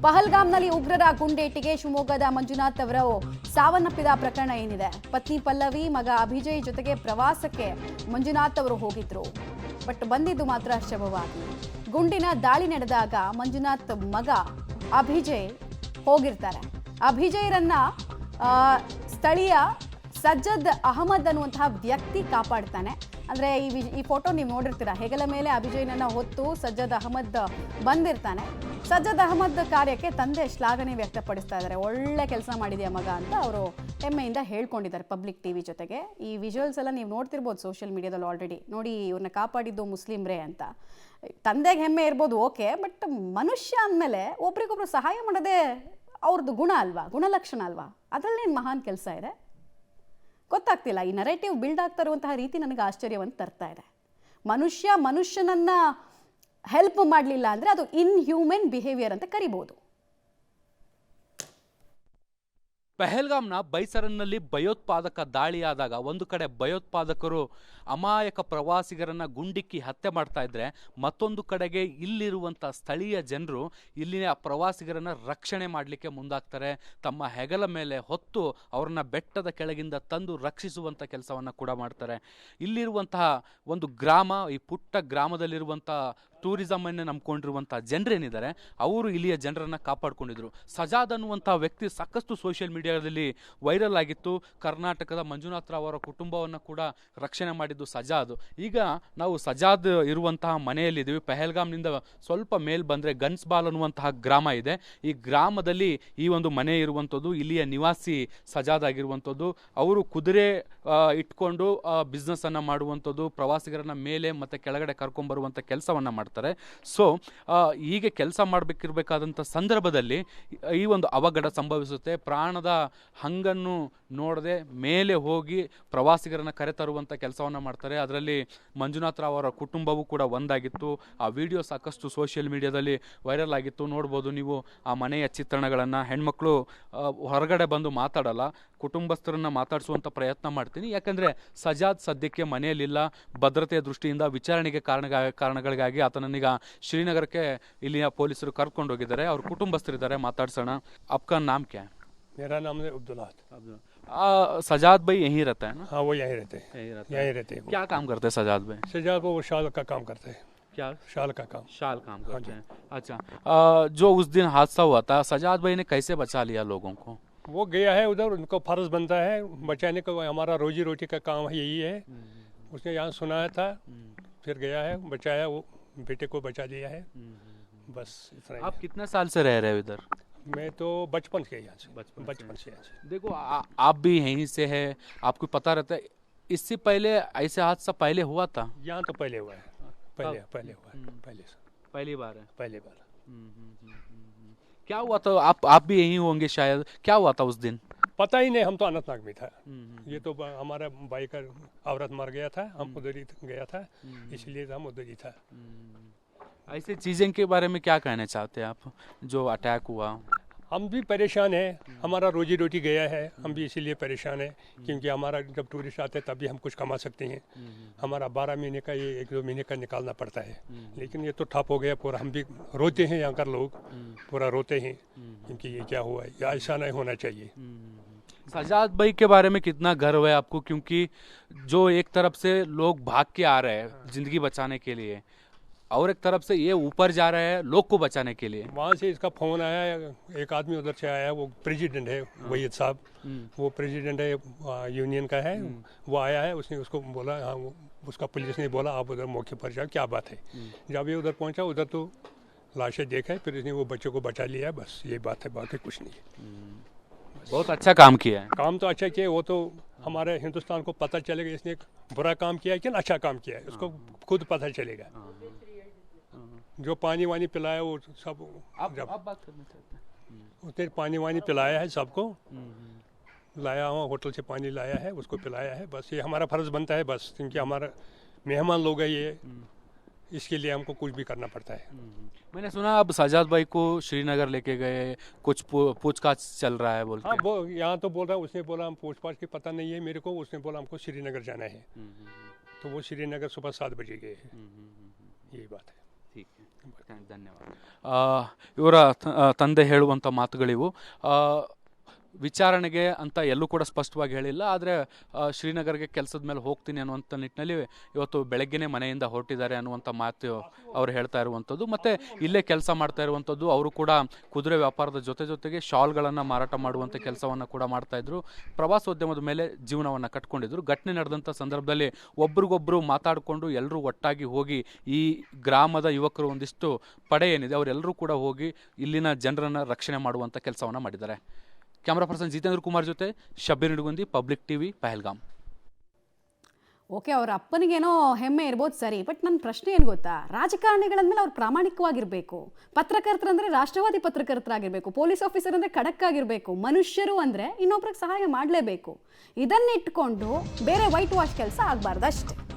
ಪಹಲ್ಗಾಮ್ನಲ್ಲಿ ಉಗ್ರರ ಗುಂಡೇಟಿಗೆ ಶಿವಮೊಗ್ಗದ ಮಂಜುನಾಥ್ ಅವರು ಸಾವನ್ನಪ್ಪಿದ ಪ್ರಕರಣ ಏನಿದೆ. ಪತ್ನಿ ಪಲ್ಲವಿ, ಮಗ ಅಭಿಜಯ್ ಜೊತೆಗೆ ಪ್ರವಾಸಕ್ಕೆ ಮಂಜುನಾಥ್ ಅವರು ಹೋಗಿದ್ರು. ಬಟ್ ಬಂದಿದ್ದು ಮಾತ್ರ ಶವವಾಗಿ. ಗುಂಡಿನ ದಾಳಿ ನಡೆದಾಗ ಮಂಜುನಾಥ್ ಮಗ ಅಭಿಜಯ್ ಹೋಗಿರ್ತಾರೆ. ಅಭಿಜಯ್ರನ್ನ ಸ್ಥಳೀಯ ಸಜ್ಜದ್ ಅಹಮದ್ ಅನ್ನುವಂತಹ ವ್ಯಕ್ತಿ ಕಾಪಾಡ್ತಾನೆ. ಅಂದರೆ ಈ ಫೋಟೋ ನೀವು ನೋಡಿರ್ತೀರಾ. ಹೆಗಲ ಮೇಲೆ ಅಭಿಜಯ್ನನ್ನ ಹೊತ್ತು ಸಜ್ಜದ್ ಅಹಮದ್ ಬಂದಿರ್ತಾನೆ. ಸಜ್ಜದ್ ಅಹಮದ್ ಕಾರ್ಯಕ್ಕೆ ತಂದೆ ಶ್ಲಾಘನೆ ವ್ಯಕ್ತಪಡಿಸ್ತಾ ಇದ್ದಾರೆ. ಒಳ್ಳೆ ಕೆಲಸ ಮಾಡಿದೆಯಾ ಮಗ ಅಂತ ಅವರು ಹೆಮ್ಮೆಯಿಂದ ಹೇಳ್ಕೊಂಡಿದ್ದಾರೆ ಪಬ್ಲಿಕ್ ಟಿವಿ ಜೊತೆಗೆ. ಈ ವಿಜುವಲ್ಸ್ ಎಲ್ಲ ನೀವು ನೋಡ್ತಿರ್ಬೋದು ಸೋಷಿಯಲ್ ಮೀಡಿಯಾದಲ್ಲಿ ಆಲ್ರೆಡಿ. ನೋಡಿ, ಇವ್ರನ್ನ ಕಾಪಾಡಿದ್ದು ಮುಸ್ಲಿಮ್ರೇ ಅಂತ. ತಂದೆಗೆ ಹೆಮ್ಮೆ ಇರ್ಬೋದು, ಓಕೆ, ಬಟ್ ಮನುಷ್ಯ ಅಂದಮೇಲೆ ಒಬ್ರಿಗೊಬ್ರು ಸಹಾಯ ಮಾಡೋದೇ ಅವ್ರದ್ದು ಗುಣ ಅಲ್ವಾ, ಗುಣಲಕ್ಷಣ ಅಲ್ವಾ? ಅದರಲ್ಲೇನು ಮಹಾನ್ ಕೆಲಸ ಇದೆ ಗೊತ್ತಾಗ್ತಿಲ್ಲ. ಈ ನರೇಟಿವ್ ಬಿಲ್ಡ್ ಆಗ್ತಾ ಇರುವಂತಹ ರೀತಿ ನನಗೆ ಆಶ್ಚರ್ಯವನ್ನು ತರ್ತಾ ಇದೆ. ಮನುಷ್ಯನನ್ನ ಹೆಲ್ಪ್ ಮಾಡಲಿಲ್ಲ ಅಂದರೆ ಅದು ಇನ್ಹ್ಯೂಮನ್ ಬಿಹೇವಿಯರ್ ಅಂತ ಕರಿಬಹುದು. ಪಹಲ್ಗಾಮ್ನ ಬೈಸರನ್ನಲ್ಲಿ ಭಯೋತ್ಪಾದಕ ದಾಳಿಯಾದಾಗ ಒಂದು ಕಡೆ ಭಯೋತ್ಪಾದಕರು ಅಮಾಯಕ ಪ್ರವಾಸಿಗರನ್ನ ಗುಂಡಿಕ್ಕಿ ಹತ್ಯೆ ಮಾಡ್ತಾ ಇದ್ರೆ, ಮತ್ತೊಂದು ಕಡೆಗೆ ಇಲ್ಲಿರುವಂಥ ಸ್ಥಳೀಯ ಜನರು ಇಲ್ಲಿನ ಪ್ರವಾಸಿಗರನ್ನ ರಕ್ಷಣೆ ಮಾಡಲಿಕ್ಕೆ ಮುಂದಾಗ್ತಾರೆ. ತಮ್ಮ ಹೆಗಲ ಮೇಲೆ ಹೊತ್ತು ಅವ್ರನ್ನ ಬೆಟ್ಟದ ಕೆಳಗಿಂದ ತಂದು ರಕ್ಷಿಸುವಂಥ ಕೆಲಸವನ್ನು ಕೂಡ ಮಾಡ್ತಾರೆ. ಇಲ್ಲಿರುವಂತಹ ಒಂದು ಗ್ರಾಮ, ಈ ಪುಟ್ಟ ಗ್ರಾಮದಲ್ಲಿರುವಂಥ ಟೂರಿಸಮನ್ನೇ ನಂಬ್ಕೊಂಡಿರುವಂಥ ಜನರೇನಿದ್ದಾರೆ ಅವರು ಇಲ್ಲಿಯ ಜನರನ್ನು ಕಾಪಾಡ್ಕೊಂಡಿದ್ರು. ಸಜಾದ್ ಅನ್ನುವಂಥ ವ್ಯಕ್ತಿ ಸಾಕಷ್ಟು ಸೋಷಿಯಲ್ ಮೀಡಿಯಾದಲ್ಲಿ ವೈರಲ್ ಆಗಿತ್ತು. ಕರ್ನಾಟಕದ ಮಂಜುನಾಥ್ ರಾವ್ ಅವರ ಕುಟುಂಬವನ್ನು ಕೂಡ ರಕ್ಷಣೆ ಮಾಡಿದ್ದು ಸಜಾದ್. ಈಗ ನಾವು ಸಜಾದ್ ಇರುವಂತಹ ಮನೆಯಲ್ಲಿದ್ದೀವಿ. ಪಹಲ್ಗಾಮ್ನಿಂದ ಸ್ವಲ್ಪ ಮೇಲ್ ಬಂದರೆ ಗನ್ಸ್ಬಾಲ್ ಅನ್ನುವಂತಹ ಗ್ರಾಮ ಇದೆ. ಈ ಗ್ರಾಮದಲ್ಲಿ ಈ ಒಂದು ಮನೆ ಇರುವಂಥದ್ದು. ಇಲ್ಲಿಯ ನಿವಾಸಿ ಸಜಾದ್ ಆಗಿರುವಂಥದ್ದು. ಅವರು ಕುದುರೆ ಇಟ್ಕೊಂಡು ಬಿಸ್ನೆಸ್ಸನ್ನು ಮಾಡುವಂಥದ್ದು, ಪ್ರವಾಸಿಗರನ್ನ ಮೇಲೆ ಮತ್ತು ಕೆಳಗಡೆ ಕರ್ಕೊಂಡ್ಬರುವಂಥ ಕೆಲಸವನ್ನು ಮಾಡ್ತಾರೆ. ಸೊ ಹೀಗೆ ಕೆಲಸ ಮಾಡಬೇಕಿರಬೇಕಾದಂಥ ಸಂದರ್ಭದಲ್ಲಿ ಈ ಒಂದು ಅವಘಡ ಸಂಭವಿಸುತ್ತೆ. ಪ್ರಾಣದ ಹಂಗನ್ನು ನೋಡದೆ ಮೇಲೆ ಹೋಗಿ ಪ್ರವಾಸಿಗರನ್ನು ಕರೆತರುವಂಥ ಕೆಲಸವನ್ನು ಮಾಡ್ತಾರೆ. ಅದರಲ್ಲಿ ಮಂಜುನಾಥ್ ರಾವ್ ಅವರ ಕುಟುಂಬವೂ ಕೂಡ ಒಂದಾಗಿತ್ತು. ಆ ವಿಡಿಯೋ ಸಾಕಷ್ಟು ಸೋಷಿಯಲ್ ಮೀಡಿಯಾದಲ್ಲಿ ವೈರಲ್ ಆಗಿತ್ತು. ನೋಡ್ಬೋದು ನೀವು ಆ ಮನೆಯ ಚಿತ್ರಣಗಳನ್ನು. ಹೆಣ್ಮಕ್ಳು ಹೊರಗಡೆ ಬಂದು ಮಾತಾಡಲ್ಲ, ಕುಟುಂಬಸ್ಥರನ್ನು ಮಾತಾಡಿಸುವಂಥ ಪ್ರಯತ್ನ ಮಾಡ್ತೀನಿ. ಯಾಕಂದರೆ ಸಜಾದ್ ಸದ್ಯಕ್ಕೆ ಮನೆಯಲ್ಲಿಲ್ಲ. ಭದ್ರತೆಯ ದೃಷ್ಟಿಯಿಂದ ವಿಚಾರಣೆಗೆ ಕಾರಣಗಳಿಗಾಗಿ ಆತನನ್ನೀಗ ಶ್ರೀನಗರಕ್ಕೆ ಇಲ್ಲಿಯ ಪೊಲೀಸರು ಕರ್ಕೊಂಡು ಹೋಗಿದ್ದಾರೆ. ಅವ್ರ ಕುಟುಂಬಸ್ಥರಿದ್ದಾರೆ, ಮಾತಾಡ್ಸೋಣ. आपका नाम क्या है? मेरा नाम है अब्दुल्ला। सजाद भाई यहीं रहता है ना? हाँ, वो यहीं रहते हैं। यहीं रहते हैं। क्या काम करते हैं सजाद भाई? सजाद वो शाल का काम करते हैं। क्या? शाल का काम। शाल काम करते हैं। अच्छा, जो उस दिन हादसा हुआ था, सजाद भाई ने कैसे बचा लिया लोगों को? वो गया है उधर, उनको फर्ज बनता है बचाने का। हमारा रोजी रोटी का काम यही है। उसने यहाँ सुनाया था, फिर गया है, बचाया, वो बेटे को बचा लिया है। बस इतना। आप कितने साल से रह रहे हो इधर? मैं तो बचपन से यहाँ से। बचपन से यहाँ से। देखो आप भी यहीं से है, आपको पता रहता है। इससे पहले ऐसे हादसा पहले हुआ था? यहाँ तो पहले हुआ है। पहले हुआ है। पहली बार है। पहली बार। क्या हुआ था? आप भी यहीं होंगे शायद। क्या हुआ था उस दिन? पता ही नहीं, हम तो अनंतनाग में था। ये तो हमारा भाई का औरत मर गया था, हम उधर ही गया था, इसलिए हम उधर ही था। ऐसे चीज़ें के बारे में क्या कहना चाहते हैं आप, जो अटैक हुआ? हम भी परेशान हैं, हमारा रोजी रोटी गया है, हम भी इसीलिए परेशान हैं। क्योंकि हमारा जब टूरिस्ट आते हैं तभी हम कुछ कमा सकते हैं। हमारा 12 महीने का, ये 1-2 महीने का निकालना पड़ता है। लेकिन ये तो ठप हो गया पूरा। हम भी रोते हैं, यहाँ कर लोग पूरा रोते हैं, क्योंकि ये क्या हुआ है, या ऐसा नहीं होना चाहिए। सजाद भाई के बारे में कितना गर्व है आपको? क्योंकि जो एक तरफ से लोग भाग के आ रहे हैं जिंदगी बचाने के लिए, और एक तरफ से ये ऊपर जा रहा है लोग को बचाने के लिए। वहाँ से इसका फ़ोन आया, एक आदमी उधर से आया, वो प्रेसिडेंट है वहीद साहब, वो प्रेसिडेंट है यूनियन का है। वो आया है, उसने उसको बोला, हाँ, उसका पुलिस ने बोला आप उधर मौके पर जाओ, क्या बात है। जब ये उधर पहुँचा, उधर तो लाशें देखा, फिर इसने वो बच्चों को बचा लिया, बस ये बात है, बाकी कुछ नहीं है। बहुत अच्छा काम किया है। काम तो अच्छा किया, वो तो हमारे हिंदुस्तान को पता चलेगा इसने एक बुरा काम किया है कि अच्छा काम किया है, उसको खुद पता चलेगा। जो पानी वानी पिलाया वो सब, जब बात करना चाहते हैं। उसने पानी वानी पिलाया है सबको, लाया हुआ होटल से पानी लाया है, उसको पिलाया है। बस ये हमारा फर्ज बनता है, बस क्योंकि हमारा मेहमान लोग है ये, इसके लिए हमको कुछ भी करना पड़ता है। मैंने सुना अब सजाद भाई को श्रीनगर लेके गए, कुछ पूछताछ चल रहा है बोलते हाँ, हैं। वो यहाँ तो बोल रहा, उसने बोला हम पूछताछ की पता नहीं है मेरे को, उसने बोला हमको श्रीनगर जाना है। तो वो श्रीनगर सुबह 7 बजे गए हैं। यही बात है। ठीक है, धन्यवाद। ಇವರ ತಂದೆ ಹೇಳುವಂಥ ಮಾತುಗಳಿವು. ವಿಚಾರಣೆಗೆ ಅಂತ ಎಲ್ಲೂ ಕೂಡ ಸ್ಪಷ್ಟವಾಗಿ ಹೇಳಿಲ್ಲ, ಆದರೆ ಶ್ರೀನಗರ್ಗೆ ಕೆಲಸದ ಮೇಲೆ ಹೋಗ್ತೀನಿ ಅನ್ನುವಂಥ ನಿಟ್ಟಿನಲ್ಲಿ ಇವತ್ತು ಬೆಳಗ್ಗೆನೇ ಮನೆಯಿಂದ ಹೊರಟಿದ್ದಾರೆ ಅನ್ನುವಂಥ ಮಾತು ಅವರು ಹೇಳ್ತಾ ಇರುವಂಥದ್ದು. ಮತ್ತು ಇಲ್ಲೇ ಕೆಲಸ ಮಾಡ್ತಾ ಇರುವಂಥದ್ದು. ಅವರು ಕೂಡ ಕುದುರೆ ವ್ಯಾಪಾರದ ಜೊತೆಗೆ ಶಾಲ್ಗಳನ್ನು ಮಾರಾಟ ಮಾಡುವಂಥ ಕೆಲಸವನ್ನು ಕೂಡ ಮಾಡ್ತಾಯಿದ್ರು. ಪ್ರವಾಸೋದ್ಯಮದ ಮೇಲೆ ಜೀವನವನ್ನು ಕಟ್ಕೊಂಡಿದ್ರು. ಘಟನೆ ನಡೆದಂಥ ಸಂದರ್ಭದಲ್ಲಿ ಒಬ್ರಿಗೊಬ್ಬರು ಮಾತಾಡಿಕೊಂಡು ಎಲ್ಲರೂ ಒಟ್ಟಾಗಿ ಹೋಗಿ ಈ ಗ್ರಾಮದ ಯುವಕರು ಒಂದಿಷ್ಟು ಪಡೆ ಏನಿದೆ ಅವರೆಲ್ಲರೂ ಕೂಡ ಹೋಗಿ ಇಲ್ಲಿನ ಜನರನ್ನು ರಕ್ಷಣೆ ಮಾಡುವಂಥ ಕೆಲಸವನ್ನು ಮಾಡಿದ್ದಾರೆ. ಕ್ಯಾಮ್ರಾ ಪರ್ಸನ್ ಜಿತೇಂದ್ರ ಕುಮಾರ್ ಜೊತೆ Shabbir Nidugundi, public TV, Pahalgam. Okay, ಅವ್ರ ಅಪ್ಪನಿಗೇನೋ ಹೆಮ್ಮೆ ಇರ್ಬೋದು ಸರಿ, ಬಟ್ ನನ್ನ ಪ್ರಶ್ನೆ ಏನು ಗೊತ್ತಾ, ರಾಜಕಾರಣಿಗಳಂದ್ಮೇಲೆ ಅವ್ರು ಪ್ರಾಮಾಣಿಕವಾಗಿರಬೇಕು, ಪತ್ರಕರ್ತರಂದ್ರೆ ರಾಷ್ಟ್ರವಾದಿ ಪತ್ರಕರ್ತರಾಗಿರ್ಬೇಕು, ಪೊಲೀಸ್ ಆಫೀಸರ್ ಅಂದರೆ ಖಡಕ್ ಆಗಿರಬೇಕು, ಮನುಷ್ಯರು ಅಂದರೆ ಇನ್ನೊಬ್ರಿಗೆ ಸಹಾಯ ಮಾಡಲೇಬೇಕು. ಇದನ್ನಿಟ್ಕೊಂಡು ಬೇರೆ ವೈಟ್ ವಾಶ್ ಕೆಲಸ ಆಗಬಾರ್ದು ಅಷ್ಟೇ.